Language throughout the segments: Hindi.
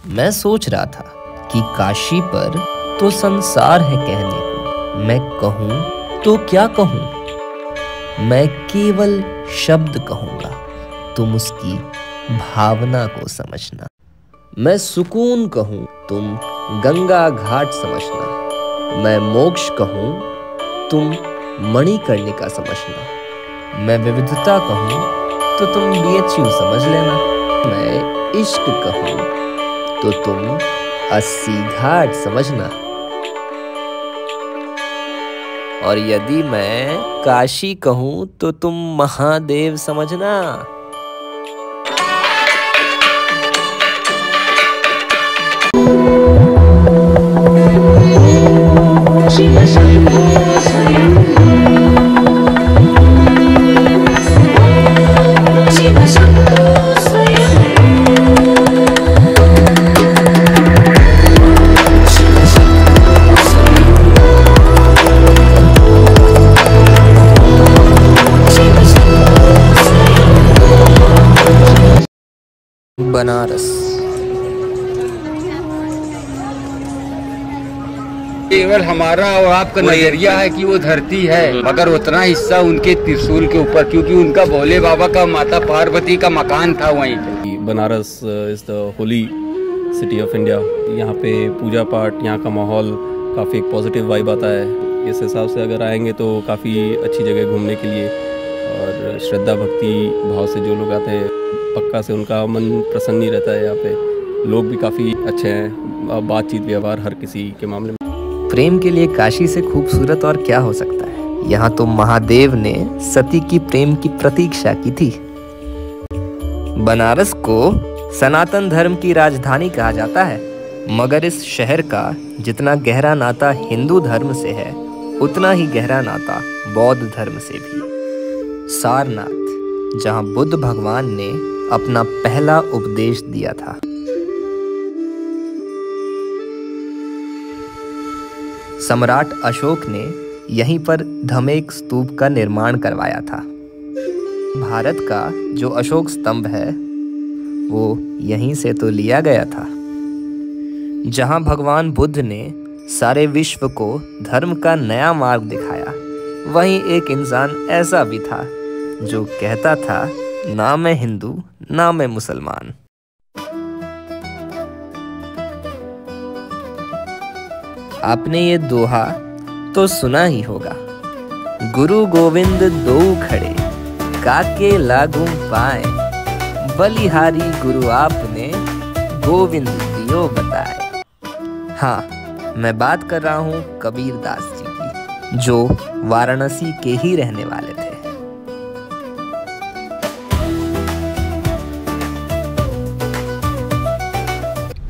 मैं सोच रहा था कि काशी पर तो संसार है कहने को, मैं कहूँ तो क्या कहूँ। मैं केवल शब्द कहूँगा, तुम उसकी भावना को समझना। मैं सुकून कहूँ, तुम गंगा घाट समझना। मैं मोक्ष कहूँ, तुम मणिकर्णिका समझना। मैं विविधता कहूँ तो तुम BHU समझ लेना। मैं इश्क कहूँ तो तुम 80 घाट समझना। और यदि मैं काशी कहूँ तो तुम महादेव समझना। बनारस केवल हमारा और आपका नजरिया है कि वो धरती है, मगर उतना हिस्सा उनके त्रिशूल के ऊपर, क्योंकि उनका भोले बाबा का माता पार्वती का मकान था वहीं पे। Banaras is the holy city of India. यहाँ पे पूजा पाठ, यहाँ का माहौल काफ़ी एक पॉजिटिव वाइब आता है। इस हिसाब से अगर आएंगे तो काफ़ी अच्छी जगह घूमने के लिए, और श्रद्धा भक्ति भाव से जो लोग आते हैं पक्का से उनका मन प्रसन्न ही रहता है। यहाँ पे लोग भी काफ़ी अच्छे हैं, बातचीत व्यवहार हर किसी के मामले में। प्रेम के लिए काशी से खूबसूरत और क्या हो सकता है। यहाँ तो महादेव ने सती की प्रेम की प्रतीक्षा की थी। बनारस को सनातन धर्म की राजधानी कहा जाता है, मगर इस शहर का जितना गहरा नाता हिंदू धर्म से है, उतना ही गहरा नाता बौद्ध धर्म से भी। सारनाथ, जहाँ बुद्ध भगवान ने अपना पहला उपदेश दिया था। सम्राट अशोक ने यहीं पर धमेक स्तूप का निर्माण करवाया था। भारत का जो अशोक स्तंभ है वो यहीं से तो लिया गया था। जहां भगवान बुद्ध ने सारे विश्व को धर्म का नया मार्ग दिखाया, वहीं एक इंसान ऐसा भी था जो कहता था, ना मैं हिंदू ना मैं मुसलमान। आपने ये दोहा तो सुना ही होगा, गुरु गोविंद दो खड़े काके लागू पाए, बलिहारी गुरु आपने गोविंद दियो बताए। हाँ, मैं बात कर रहा हूँ कबीर दास जी की, जो वाराणसी के ही रहने वाले थे।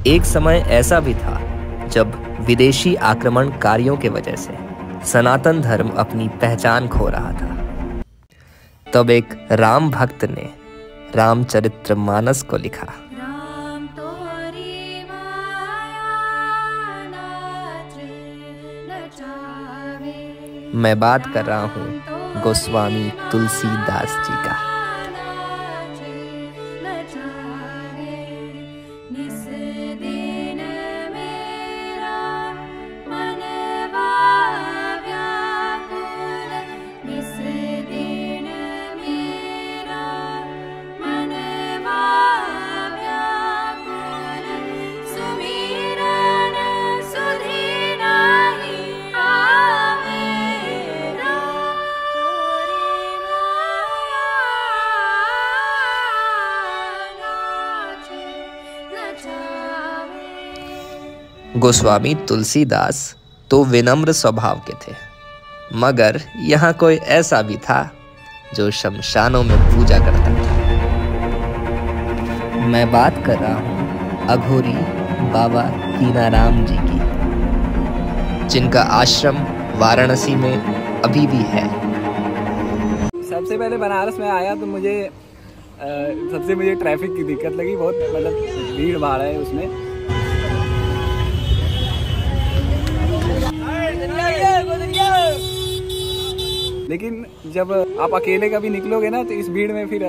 एक समय ऐसा भी था जब विदेशी आक्रमणकारियों के वजह से सनातन धर्म अपनी पहचान खो रहा था। तब एक राम भक्त ने रामचरितमानस को लिखा। मैं बात कर रहा हूँ गोस्वामी तुलसीदास जी का। गोस्वामी तुलसीदास तो विनम्र स्वभाव के थे, मगर यहाँ कोई ऐसा भी था जो शमशानों में पूजा करता था। मैं बात कर रहा हूँ अघोरी बाबा कीनाराम जी की, जिनका आश्रम वाराणसी में अभी भी है। सबसे पहले बनारस में आया तो मुझे ट्रैफिक की दिक्कत लगी बहुत, मतलब भीड़ भाड़ है उसमें। लेकिन जब आप अकेले कभी निकलोगे ना तो इस भीड़ में फिर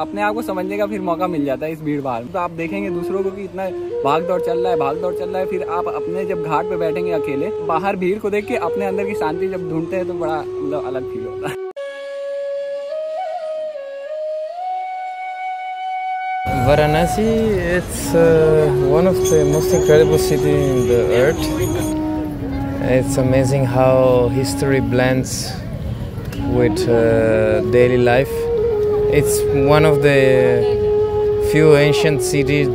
अपने आप को समझने का फिर मौका मिल जाता है इस भीड़ भाड़ में। तो आप देखेंगे दूसरों को कि इतना भाग दौड़ चल रहा है, फिर आप अपने जब घाट पे बैठेंगे अकेले, बाहर भीड़ को देख के अपने अंदर की शांति जब ढूंढते हैं तो बड़ा मतलब अलग फील होता है। Varanasi, it's one of the most incredible cities in the earth. It's amazing how history blends with daily life. It's one of the few ancient cities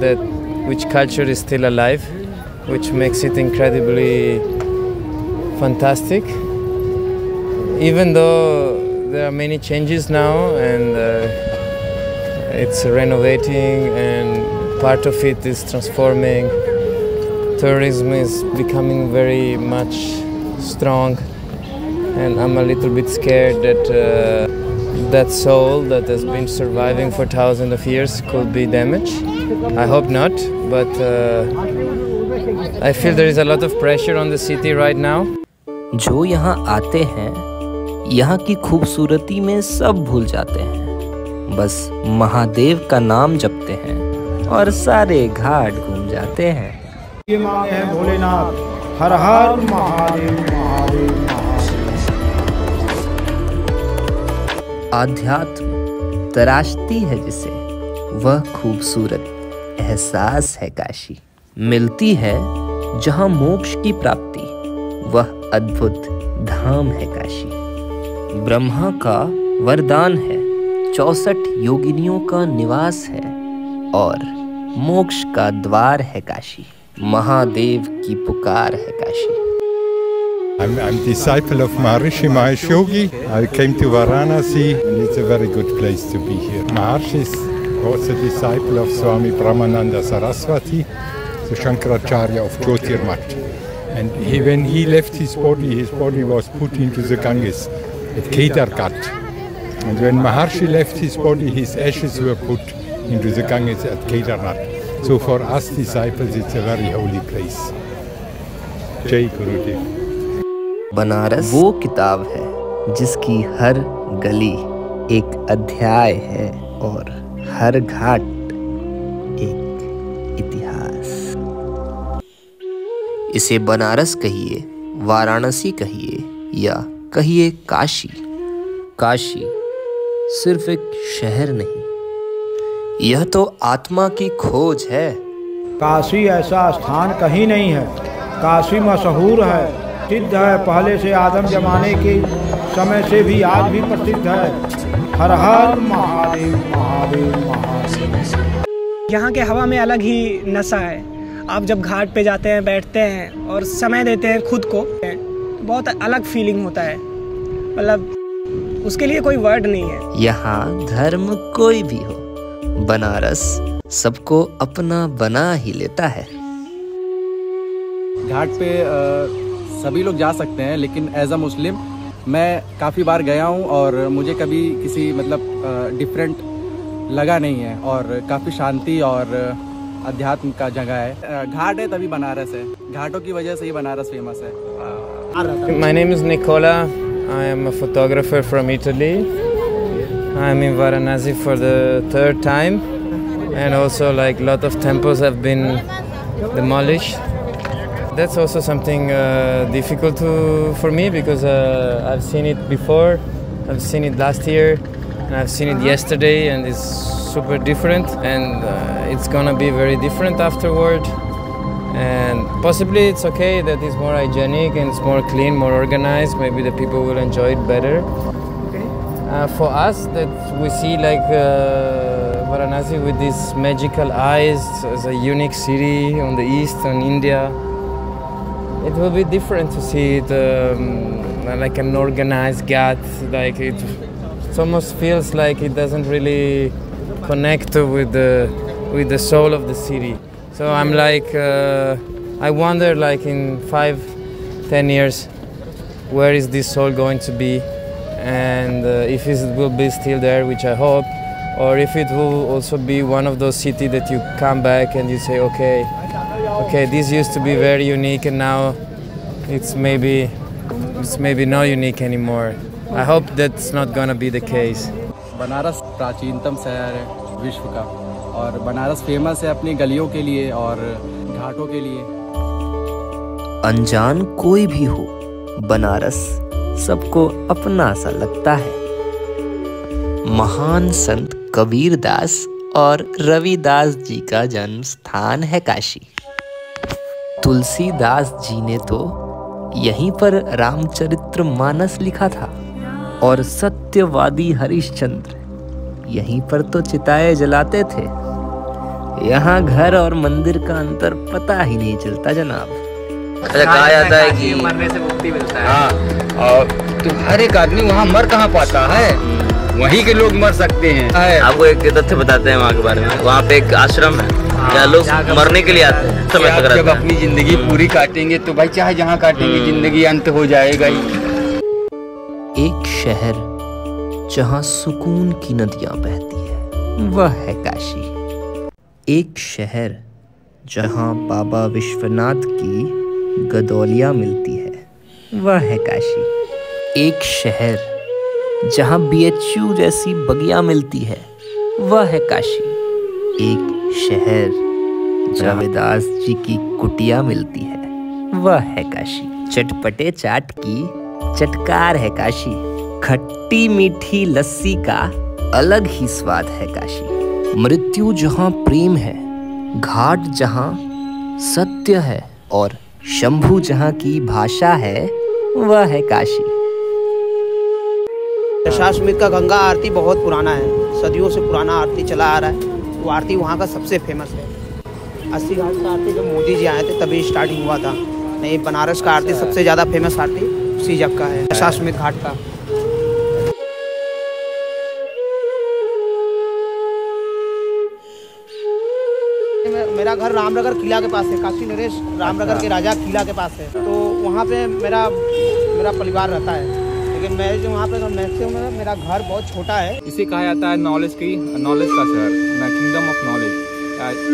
which culture is still alive, which makes it incredibly fantastic. Even though there are many changes now and it's renovating and part of it is transforming. Tourism is becoming very much strong, and I'm a little bit scared that that soul that has been surviving for thousands of years could be damaged. I hope not, but I feel there is a lot of pressure on the city right now. जो यहाँ आते हैं, यहाँ की खूबसूरती में सब भूल जाते हैं, बस महादेव का नाम जपते हैं और सारे घाट घूम जाते हैं। ये मांगे हैं भोलेनाथ, हर हर महादेव महादेव महादेव। आध्यात्म तराशती है जिसे, वह खूबसूरत एहसास है काशी। मिलती है जहाँ मोक्ष की प्राप्ति, वह अद्भुत धाम है काशी। ब्रह्मा का वरदान है, 64 योगिनियों का निवास है और मोक्ष का द्वार है काशी। महादेव की पुकार है Kashi. I'm disciple of Maharishi Mahesh Yogi. I came to Varanasi and it's a very good place to be here. Maharishi was a disciple of Swami Brahmananda Saraswati, the Shankaracharya of Jyotirmat. And when he left his body was put into the Ganges at Kedargat. And when Maharshi left his body, his ashes were put into the Ganges at Kedarnath. So for us disciples, it's a very holy place. Jai Gurudev. Banaras वो किताब है जिसकी हर गली एक अध्याय है और हर घाट एक इतिहास। इसे बनारस कहिए, वाराणसी कहिए या कहिए काशी। काशी सिर्फ एक शहर नहीं, यह तो आत्मा की खोज है। काशी ऐसा स्थान कहीं नहीं है। काशी मशहूर है, सिद्ध है, पहले से आदम जमाने के समय से भी आज भी प्रसिद्ध है। हर हर महादेव महादेव महादेव। यहाँ के हवा में अलग ही नशा है। आप जब घाट पे जाते हैं, बैठते हैं और समय देते हैं खुद को, तो बहुत अलग फीलिंग होता है। मतलब उसके लिए कोई वर्ड नहीं है। यहाँ धर्म कोई भी हो, बनारस सबको अपना बना ही लेता है। घाट पे सभी लोग जा सकते हैं, लेकिन एज अ मुस्लिम मैं काफ़ी बार गया हूँ और मुझे कभी किसी मतलब डिफरेंट लगा नहीं है और काफ़ी शांति और अध्यात्म का जगह है। घाट है तभी बनारस है, घाटों की वजह से ही बनारस फेमस है। My name is Nicola. I am a photographer from Italy. I am in Varanasi for the 3rd time, and also like a lot of temples have been demolished. That's also something difficult for me because I've seen it before. I've seen it last year and I've seen it yesterday, and it's super different, and it's gonna be very different afterward. And possibly it's okay that it's more hygienic and it's more clean, more organized. Maybe the people will enjoy it better. For us, that we see like Varanasi with these magical eyes as a unique city on the east in India. It will be different to see it like an organized ghat. Like it almost feels like it doesn't really connect with the soul of the city. So I'm like, I wonder like in 5-10 years, where is this soul going to be? And if it will be still there, which I hope, or if it will also be one of those cities that you come back and you say, okay, this used to be very unique and now it's maybe not unique anymore. I hope that's not gonna be the case. Banaras प्राचीनतम शहर है विश्व का, और बनारस फेमस है अपनी गलियों के लिए और घाटों के लिए। अनजान कोई भी हो, बनारस सबको अपना सा लगता है। महान संत कबीरदास और रविदास जी का जन्म स्थान है काशी। तुलसीदास जी ने तो यहीं पर रामचरितमानस लिखा था और सत्यवादी हरिश्चंद्र यहीं पर तो चिताएं जलाते थे। यहाँ घर और मंदिर का अंतर पता ही नहीं चलता जनाब। अच्छा, कहा जाता है कि मरने से मुक्ति मिलता है। हाँ, और तो हर एक आदमी वहाँ मर कहाँ पाता है, वहीं के लोग मर सकते हैं। आपको एक तथ्य बताते हैं वहाँ के बारे में। वहाँ पे एक आश्रम है जहाँ लोग मरने के लिए आते हैं। समय तक जब अपनी जिंदगी पूरी काटेंगे तो भाई चाहे जहाँ काटेंगे जिंदगी अंत हो जाएगा ही। एक शहर जहाँ सुकून की नदियां बहती है वह है काशी। एक शहर जहाँ बाबा विश्वनाथ की गदौलियाँ मिलती है वह है काशी। एक शहर जहाँ BHU जैसी बगियाँ मिलती है वह है काशी। एक शहर जहाँ रविदास जी की कुटिया मिलती है वह है काशी। चटपटे चाट की चटकार है काशी। खट्टी मीठी लस्सी का अलग ही स्वाद है काशी। मृत्यु जहाँ प्रेम है, घाट जहाँ सत्य है और शंभू जहाँ की भाषा है वह है काशी। दशाश्वमेध का गंगा आरती बहुत पुराना है, सदियों से पुराना आरती चला आ रहा है। वो आरती वहाँ का सबसे फेमस है। 80 घाट का आरती जब मोदी जी आए थे तभी स्टार्टिंग हुआ था। नहीं, बनारस का आरती सबसे ज़्यादा फेमस आरती उसी जगह का है, दशाश्वमेध घाट का। मेरा घर रामनगर किला के पास है। काशी नरेश रामनगर के राजा किला के पास है, तो वहाँ पे मेरा परिवार रहता है। लेकिन मैं जो वहाँ पे मैक्सिमम मेरा घर बहुत छोटा है। इसे कहा जाता है नॉलेज का शहर, किंगडम ऑफ नॉलेज।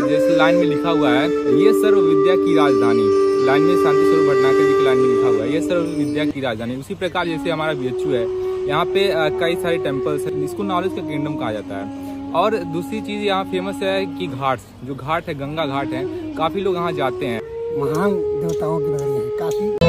जैसे लाइन में लिखा हुआ है, ये सर्व विद्या की राजधानी। लाइन में शांति स्वरूप भटनागर जी की लाइन में लिखा हुआ है, ये सर्व विद्या की राजधानी। उसी प्रकार जैसे हमारा BHU है, यहाँ पे कई सारे टेम्पल्स है, इसको नॉलेज का किंगडम कहा जाता है। और दूसरी चीज यहाँ फेमस है कि घाट, जो घाट है, गंगा घाट है, काफी लोग यहाँ जाते हैं। महान देवताओं की नगरी है काशी।